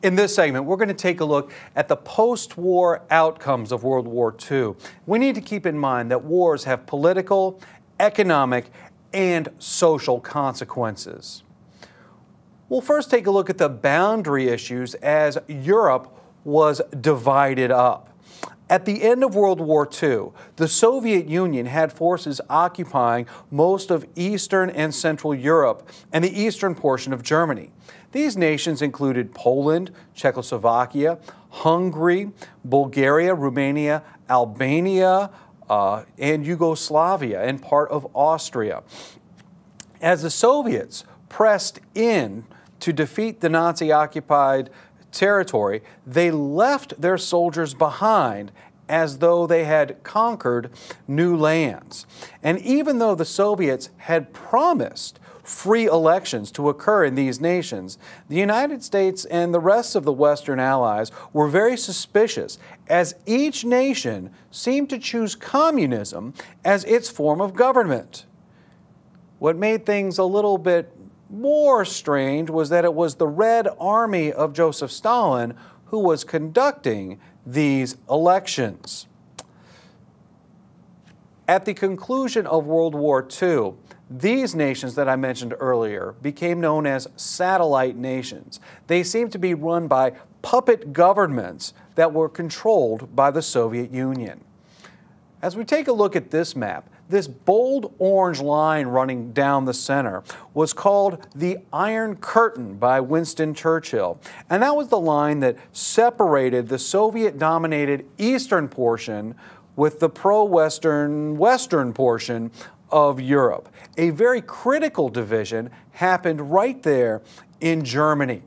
In this segment, we're going to take a look at the post-war outcomes of World War II. We need to keep in mind that wars have political, economic, and social consequences. We'll first take a look at the boundary issues as Europe was divided up. At the end of World War II, the Soviet Union had forces occupying most of Eastern and Central Europe and the eastern portion of Germany. These nations included Poland, Czechoslovakia, Hungary, Bulgaria, Romania, Albania, and Yugoslavia, and part of Austria. As the Soviets pressed in to defeat the Nazi-occupied territory, they left their soldiers behind as though they had conquered new lands. And even though the Soviets had promised free elections to occur in these nations, the United States and the rest of the Western Allies were very suspicious, as each nation seemed to choose communism as its form of government. What made things a little bit more strange was that it was the Red Army of Joseph Stalin who was conducting these elections. At the conclusion of World War II, these nations that I mentioned earlier became known as satellite nations. They seemed to be run by puppet governments that were controlled by the Soviet Union. As we take a look at this map, this bold orange line running down the center was called the Iron Curtain by Winston Churchill. And that was the line that separated the Soviet-dominated eastern portion with the pro-Western western portion of Europe. A very critical division happened right there in Germany.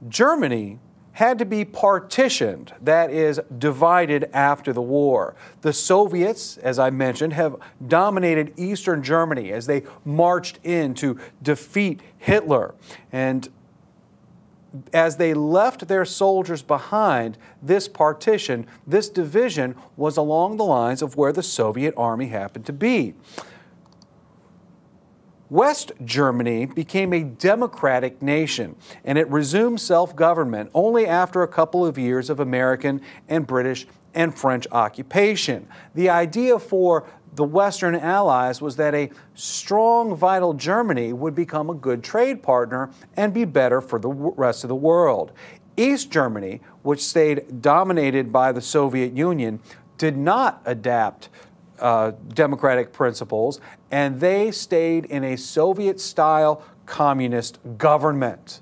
Germany had to be partitioned, that is, divided after the war. The Soviets, as I mentioned, have dominated Eastern Germany as they marched in to defeat Hitler. And as they left their soldiers behind, this partition, this division, was along the lines of where the Soviet army happened to be. West Germany became a democratic nation, and it resumed self-government only after a couple of years of American and British and French occupation. The idea for the Western Allies was that a strong, vital Germany would become a good trade partner and be better for the rest of the world. East Germany, which stayed dominated by the Soviet Union, did not adapt democratic principles, and they stayed in a Soviet-style communist government,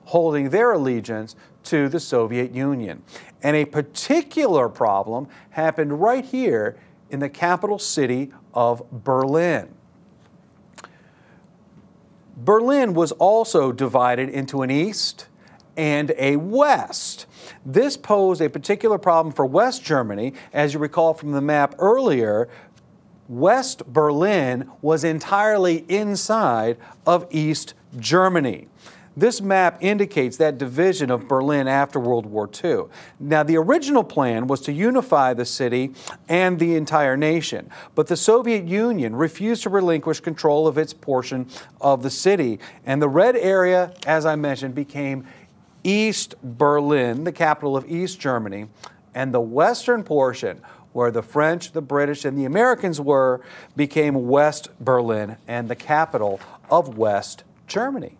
holding their allegiance to the Soviet Union. And a particular problem happened right here in the capital city of Berlin. Berlin was also divided into an east and a west. This posed a particular problem for West Germany. As you recall from the map earlier, West Berlin was entirely inside of East Germany. This map indicates that division of Berlin after World War II. Now, the original plan was to unify the city and the entire nation, but the Soviet Union refused to relinquish control of its portion of the city, and the red area, as I mentioned, became East Berlin, the capital of East Germany, and the western portion, where the French, the British, and the Americans were, became West Berlin and the capital of West Germany.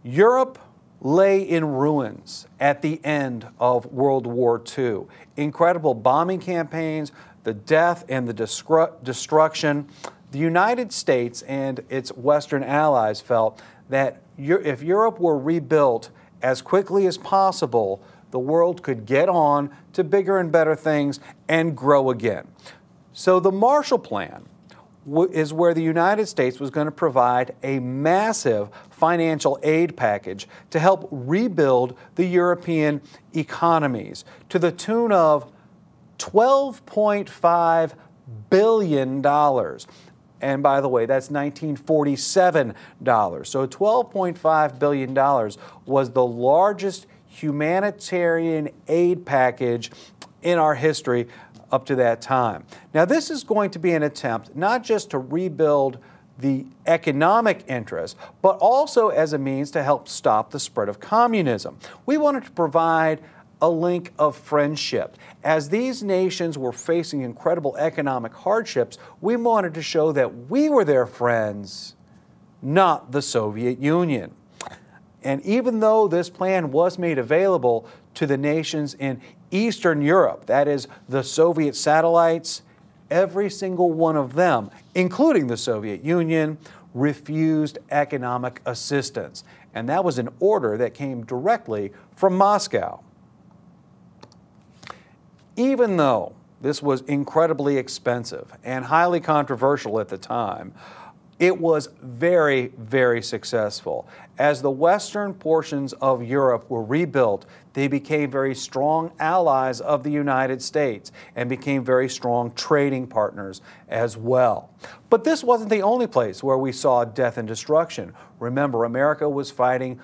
Europe lay in ruins at the end of World War II. Incredible bombing campaigns, the death and the destruction. The United States and its Western allies felt that if Europe were rebuilt as quickly as possible, the world could get on to bigger and better things and grow again. So the Marshall Plan is where the United States was going to provide a massive financial aid package to help rebuild the European economies to the tune of $12.5 billion. And by the way, that's $1947. So $12.5 billion was the largest humanitarian aid package in our history up to that time. Now, this is going to be an attempt not just to rebuild the economic interest, but also as a means to help stop the spread of communism. We wanted to provide a link of friendship. As these nations were facing incredible economic hardships, we wanted to show that we were their friends, not the Soviet Union. And even though this plan was made available to the nations in Eastern Europe, that is, the Soviet satellites, every single one of them, including the Soviet Union, refused economic assistance. And that was an order that came directly from Moscow. Even though this was incredibly expensive and highly controversial at the time, it was very, very successful. As the western portions of Europe were rebuilt, they became very strong allies of the United States and became very strong trading partners as well. But this wasn't the only place where we saw death and destruction. Remember, America was fighting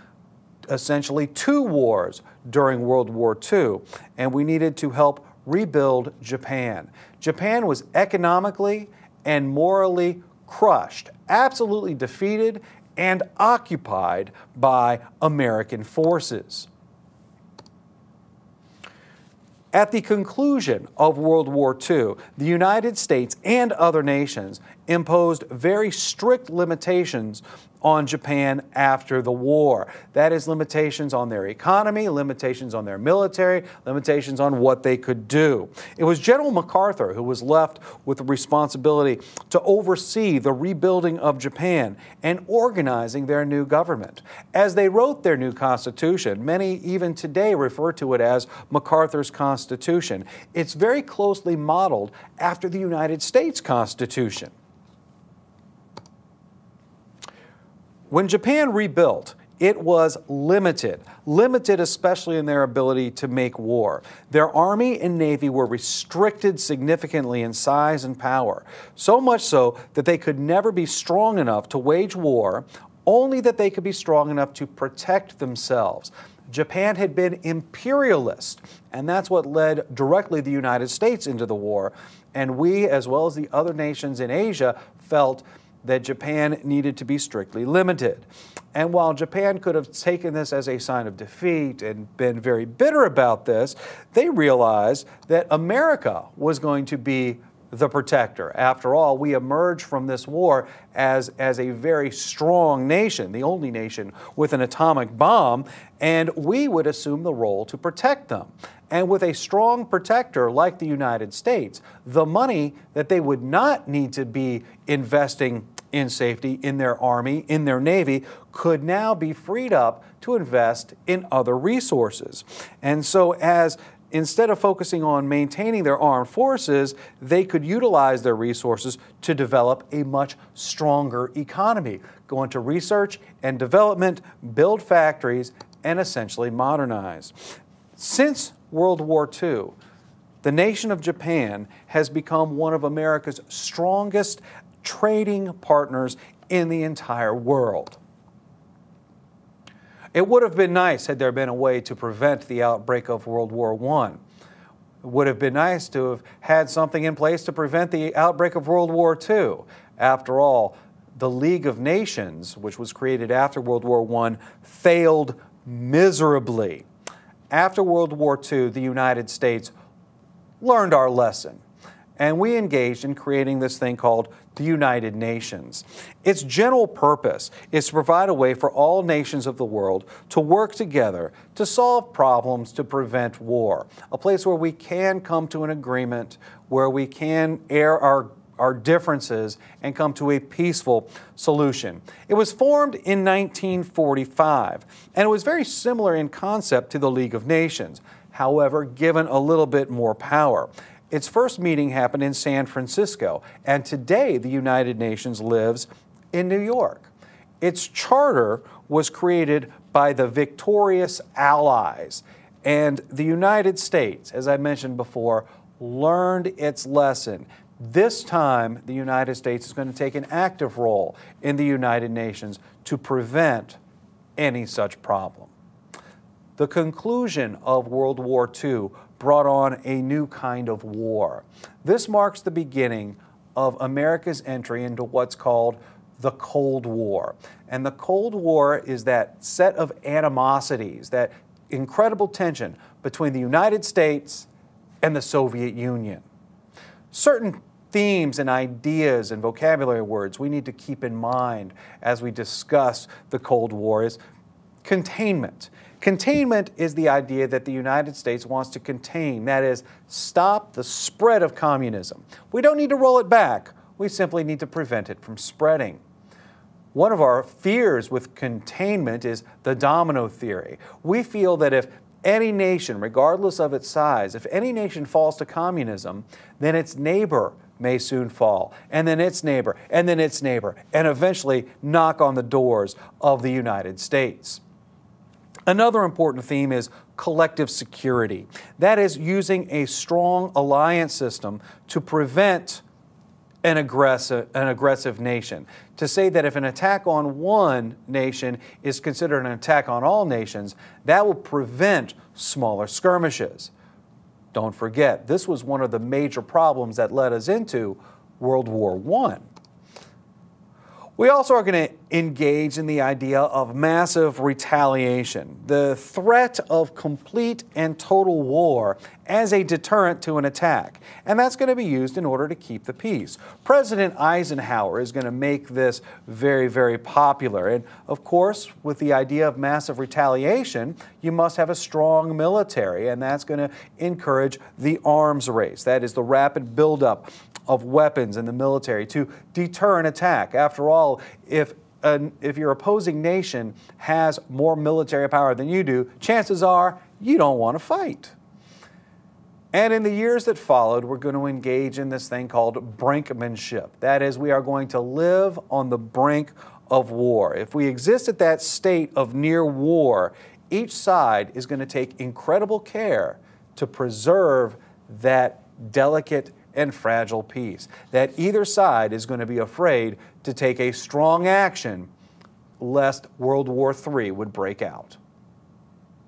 essentially two wars during World War II, and we needed to help rebuild Japan. Japan was economically and morally crushed, absolutely defeated, and occupied by American forces. At the conclusion of World War II, the United States and other nations imposed very strict limitations on Japan after the war. That is, limitations on their economy, limitations on their military, limitations on what they could do. It was General MacArthur who was left with the responsibility to oversee the rebuilding of Japan and organizing their new government. As they wrote their new constitution, many even today refer to it as MacArthur's Constitution. It's very closely modeled after the United States Constitution. When Japan rebuilt, it was limited especially in their ability to make war. Their army and navy were restricted significantly in size and power, so much so that they could never be strong enough to wage war, only that they could be strong enough to protect themselves. Japan had been imperialist, and that's what led directly the United States into the war, and we, as well as the other nations in Asia, felt that Japan needed to be strictly limited. And while Japan could have taken this as a sign of defeat and been very bitter about this, they realized that America was going to be the protector. After all, we emerged from this war as a very strong nation, the only nation with an atomic bomb, and we would assume the role to protect them. And with a strong protector like the United States, the money that they would not need to be investing in safety, in their army, in their navy, could now be freed up to invest in other resources. And so instead of focusing on maintaining their armed forces, they could utilize their resources to develop a much stronger economy, go into research and development, build factories, and essentially modernize. Since World War II, the nation of Japan has become one of America's strongest trading partners in the entire world. It would have been nice had there been a way to prevent the outbreak of World War I. It would have been nice to have had something in place to prevent the outbreak of World War II. After all, the League of Nations, which was created after World War I, failed miserably. After World War II, the United States learned our lesson, and we engaged in creating this thing called the United Nations. Its general purpose is to provide a way for all nations of the world to work together to solve problems to prevent war, a place where we can come to an agreement, where we can air our differences and come to a peaceful solution. It was formed in 1945, and it was very similar in concept to the League of Nations, however, given a little bit more power. Its first meeting happened in San Francisco, and today the United Nations lives in New York. Its charter was created by the victorious Allies, and the United States, as I mentioned before, learned its lesson. This time, the United States is going to take an active role in the United Nations to prevent any such problem. The conclusion of World War II brought on a new kind of war. This marks the beginning of America's entry into what's called the Cold War. And the Cold War is that set of animosities, that incredible tension between the United States and the Soviet Union. Certain themes and ideas and vocabulary words we need to keep in mind as we discuss the Cold War is containment. Containment is the idea that the United States wants to contain, that is, stop the spread of communism. We don't need to roll it back. We simply need to prevent it from spreading. One of our fears with containment is the domino theory. We feel that if any nation, regardless of its size, if any nation falls to communism, then its neighbor may soon fall, and then its neighbor, and then its neighbor, and eventually knock on the doors of the United States. Another important theme is collective security. That is, using a strong alliance system to prevent an aggressive nation. To say that if an attack on one nation is considered an attack on all nations, that will prevent smaller skirmishes. Don't forget, this was one of the major problems that led us into World War I. We also are going to engage in the idea of massive retaliation, the threat of complete and total war as a deterrent to an attack. And that's going to be used in order to keep the peace. President Eisenhower is going to make this very, very popular. And of course, with the idea of massive retaliation, you must have a strong military, and that's going to encourage the arms race. That is the rapid buildup of weapons in the military to deter an attack. After all, if your opposing nation has more military power than you do, chances are you don't want to fight. And in the years that followed, we're going to engage in this thing called brinkmanship. That is, we are going to live on the brink of war. If we exist at that state of near war, each side is going to take incredible care to preserve that delicate and fragile peace. That either side is going to be afraid to take a strong action lest World War III would break out.